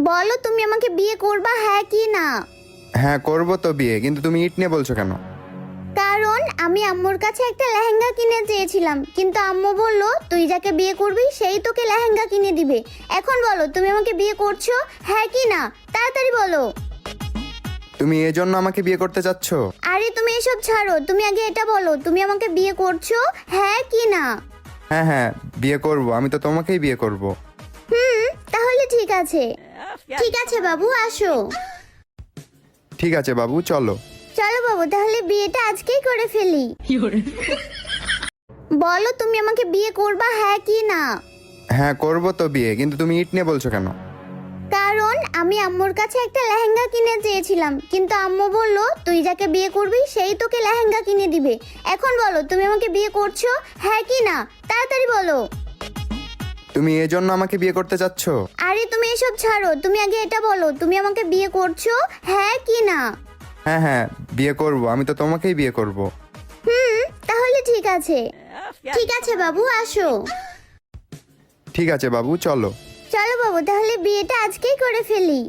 বলো তুমি আমাকে বিয়ে করবা, হ্যাঁ কি না? হ্যাঁ করবো তো বিয়ে, কিন্তু তুমি ইট নিয়ে বলছো কেন? কারণ আমি আম্মুর কাছে একটা লেহেঙ্গা কিনে চেয়েছিলাম, কিন্তু আম্মু বলল তুই যাকে বিয়ে করবি সেই তোকে লেহেঙ্গা কিনে দিবে। এখন বলো তুমি আমাকে বিয়ে করছো, হ্যাঁ কি না? তাড়াতাড়ি বলো। তুমি এজন্য আমাকে বিয়ে করতে চাচ্ছ? আরে তুমি এসব ছাড়ো, তুমি আগে এটা বলো তুমি আমাকে বিয়ে করছো, হ্যাঁ কি না? হ্যাঁ হ্যাঁ বিয়ে করব, আমি তো তোমাকেই বিয়ে করব। তাহলে ঠিক আছে। ঠিক আছে বাবু, আসো। ঠিক আছে বাবু, চলো। চলো বাবু, তাহলে বিয়েটা আজকেই করে ফেলি। বলো তুমি আমাকে বিয়ে করবা, হ্যাঁ কি না? হ্যাঁ করব তো বিয়ে, কিন্তু তুমি ইট নিয়ে বলছো কেন? কারণ আমি আম্মুর কাছে একটা লেহেঙ্গা কিনে চেয়েছিলাম, কিন্তু আম্মু বলল তুই যাকে বিয়ে করবি সেই তোকে লেহেঙ্গা কিনে দিবে। এখন বলো তুমি আমাকে বিয়ে করছো, হ্যাঁ কি না? তাড়াতাড়ি বলো। তুমি এজন্য আমাকে বিয়ে করতে চাচ্ছ? আরে তুমি এসব ছাড়ো, তুমি আগে এটা বলো তুমি আমাকে বিয়ে করছো, হ্যাঁ কি না? হ্যাঁ হ্যাঁ বিয়ে করব, আমি তো তোমাকেই বিয়ে করব। তাহলে ঠিক আছে। ঠিক আছে বাবু, আসো। ঠিক আছে বাবু, চলো। চলো বাবু, তাহলে বিয়েটা আজকেই করে ফেলি।